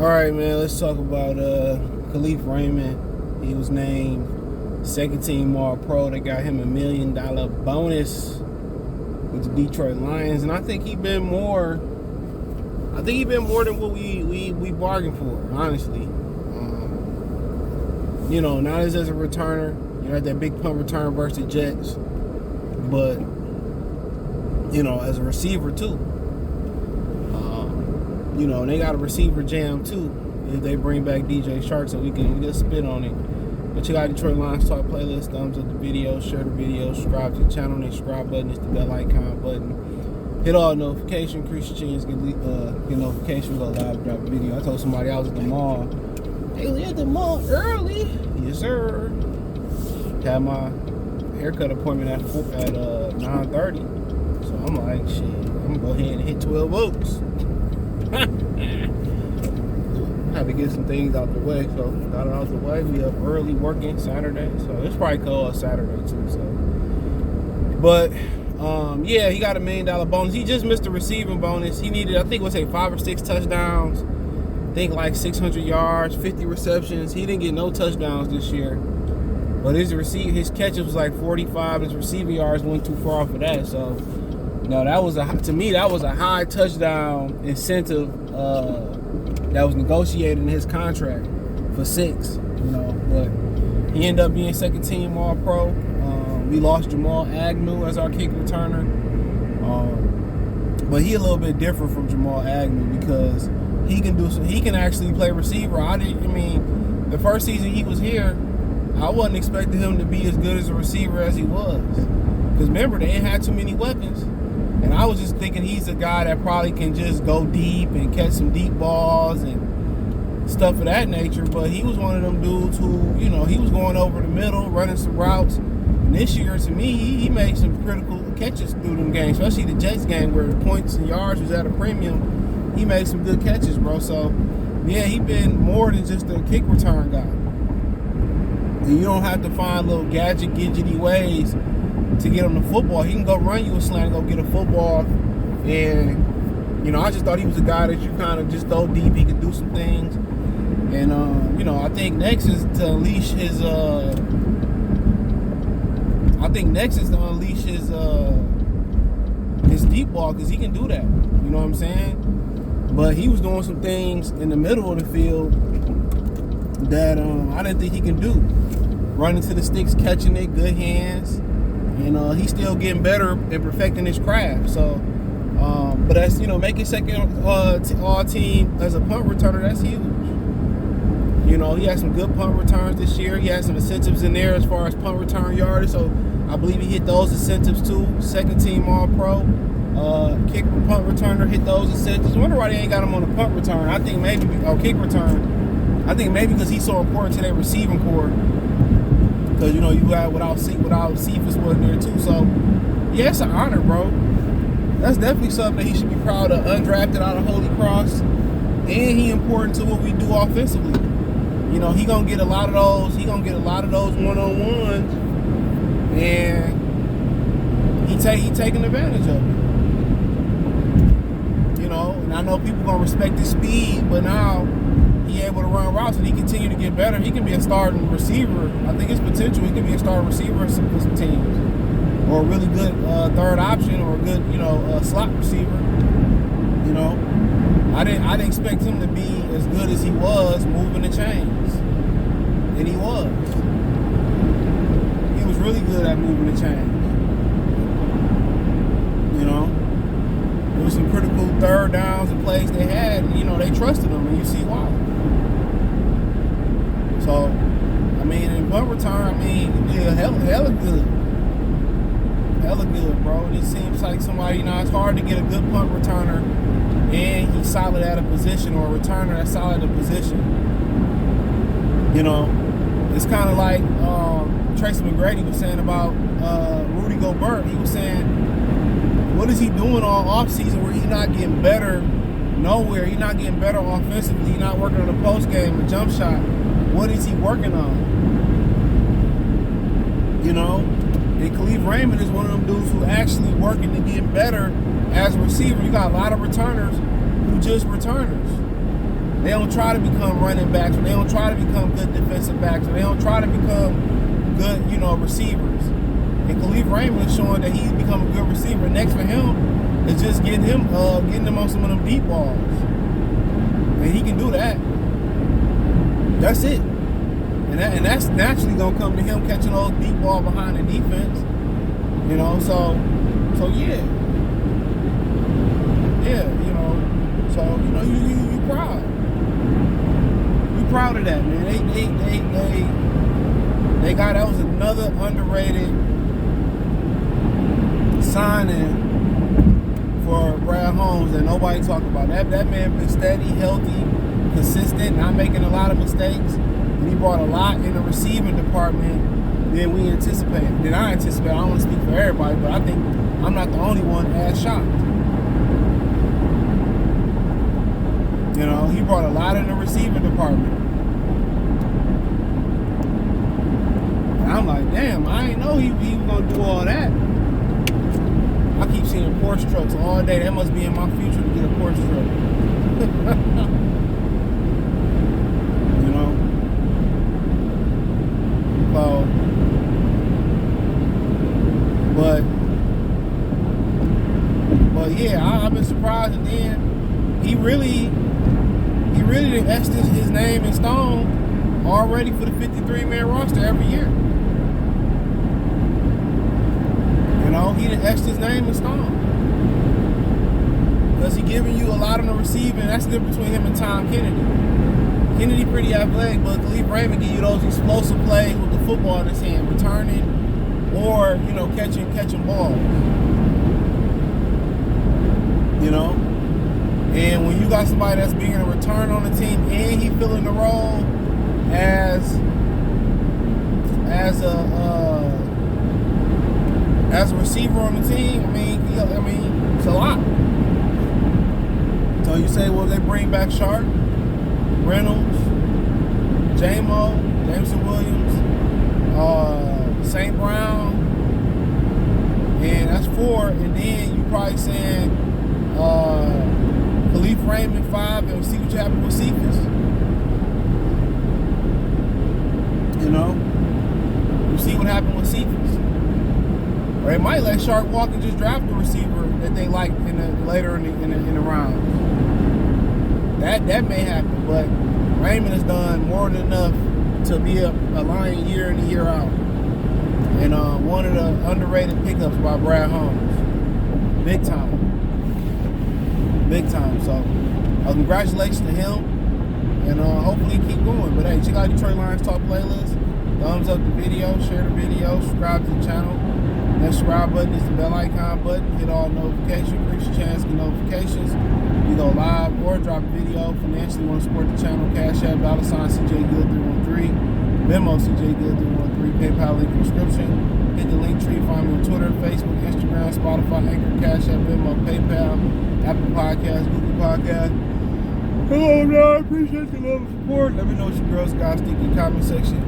All right, man, let's talk about Kalif Raymond. He was named second team All-Pro. They got him $1 million bonus with the Detroit Lions, and I think he been more than what we bargained for, honestly. Not as a returner. Had that big punt return versus the Jets, but as a receiver too. They got a receiver jam too. If they bring back DJ Shark, so we can just spit on it. But you got Detroit Lions Talk playlist. Thumbs up the video, share the video, subscribe to the channel. The subscribe button is the bell icon button. Hit all notifications, increase your chance, get notifications, go live, drop a video. I told somebody I was at the mall. Hey, at the mall early. Yes, sir. Had my haircut appointment at 9:30. So I'm like, shit, I'm gonna go ahead and hit 12 votes. Had to get some things out the way, so got it out the way. We up early working Saturday, so it's probably cold Saturday too. So, but he got $1 million bonus. He just missed the receiving bonus. He needed, I think, 5 or 6 touchdowns. I think like 600 yards, 50 receptions. He didn't get no touchdowns this year, but his catches was like 45. His receiving yards went too far off of that. So, that was a high touchdown incentive. That was negotiated in his contract for 6, but he ended up being second team All-Pro. We lost Jamal Agnew as our kick returner, but he a little bit different from Jamal Agnew because he can actually play receiver. The first season he was here, I wasn't expecting him to be as good as a receiver as he was, because remember, they ain't had too many weapons. And I was just thinking he's a guy that probably can just go deep and catch some deep balls and stuff of that nature. But he was one of them dudes who, he was going over the middle, running some routes. And this year, to me, he made some critical catches through them games, especially the Jets game where the points and yards was at a premium. He made some good catches, bro. So, yeah, he been more than just a kick return guy. And you don't have to find little gadgety ways to get him the football. He can go run you a slant and go get a football. And, I just thought he was a guy that you kind of just throw deep. He could do some things. And, I think next is to unleash his, his deep ball, because he can do that. You know what I'm saying? But he was doing some things in the middle of the field that I didn't think he can do. Running to the sticks, catching it, good hands. And he's still getting better and perfecting his craft. So, but that's, making second all team as a punt returner, that's huge. He had some good punt returns this year. He had some incentives in there as far as punt return yardage. So I believe he hit those incentives too. Second team All-Pro. Kick punt returner hit those incentives. I wonder why they ain't got him on the punt return. I think maybe, kick return. I think maybe because he's so important to their receiving core. Because, you got without Cephas wasn't there too. So, yeah, it's an honor, bro. That's definitely something that he should be proud of. Undrafted out of Holy Cross. And he important to what we do offensively. He going to get a lot of those. He going to get a lot of those one-on-ones. And he taking advantage of it. And I know people going to respect his speed, but now he able to run routes and he continue to get better. He can be a starting receiver. I think his potential, he can be a starting receiver for some teams, or a really good third option, or a good slot receiver. I didn't expect him to be as good as he was moving the chains, and he was. He was really good at moving the chains. There was some critical third downs and plays they had, and they trusted him, and you see why. So, in punt return, hella good. Hella good, bro. It seems like somebody, it's hard to get a good punt returner and he's solid at a position, or a returner that's solid at a position. It's kind of like Tracy McGrady was saying about Rudy Gobert. He was saying, what is he doing all offseason where he's not getting better nowhere? He's not getting better offensively. He's not working on the post game, a jump shot. What is he working on? And Kalif Raymond is one of them dudes who actually working to get better as a receiver. You got a lot of returners who just returners. They don't try to become running backs, or they don't try to become good defensive backs, or they don't try to become good, receivers. And Kalif Raymond is showing that he's become a good receiver. Next for him is just getting him on some of them deep balls. And he can do that. That's it. And that's naturally gonna come to him catching those deep balls behind the defense. So yeah. Yeah, so you proud. You proud of that, man. That was another underrated signing for Brad Holmes that nobody talked about. That man been steady, healthy, consistent, not making a lot of mistakes. And he brought a lot in the receiving department than we anticipated. Than I anticipated. I don't want to speak for everybody, but I think I'm not the only one as shocked. He brought a lot in the receiving department. And I'm like, damn, I didn't know he was going to do all that. I keep seeing Porsche trucks all day. That must be in my future to get a Porsche truck. So, but yeah, I've been surprised. And then he really etched his name in stone already for the 53-man roster every year. He done etched his name in stone. Because he giving you a lot on the receiving. That's the difference between him and Tom Kennedy. Kennedy pretty athletic, but Kalif Raymond give you those explosive plays with the football in his hand, returning or, catching balls. And when you got somebody that's being a return on the team and he filling the role as a receiver on the team, I mean, it's a lot. So you say, well, they bring back Sharp, Reynolds, Jameson Williams, St. Brown, and that's 4. And then you probably saying Kalif Raymond 5, and we'll see what happens with Cephas. You see what happened with Cephas. Or they might let Sharp walk and just draft the receiver that they like later in the rounds. That may happen, but Raymond has done more than enough to be a Lion year in and year out. And one of the underrated pickups by Brad Holmes. Big time. So congratulations to him. And hopefully keep going. But hey, check out Detroit Lions Talk playlist. Thumbs up the video, share the video, subscribe to the channel. That subscribe button is the bell icon button. Hit all notifications, increase your chance to get notifications. You go live or drop a video. Financially want to support the channel. Cash App, $CJGood313. Venmo, CJGood313. PayPal link in the description. Hit the link tree. Find me on Twitter, Facebook, Instagram, Spotify, Anchor, Cash App, Venmo, PayPal, Apple Podcasts, Google Podcasts. Hello, man. I appreciate the love and support. Let me know what your girls guys think in the comment section.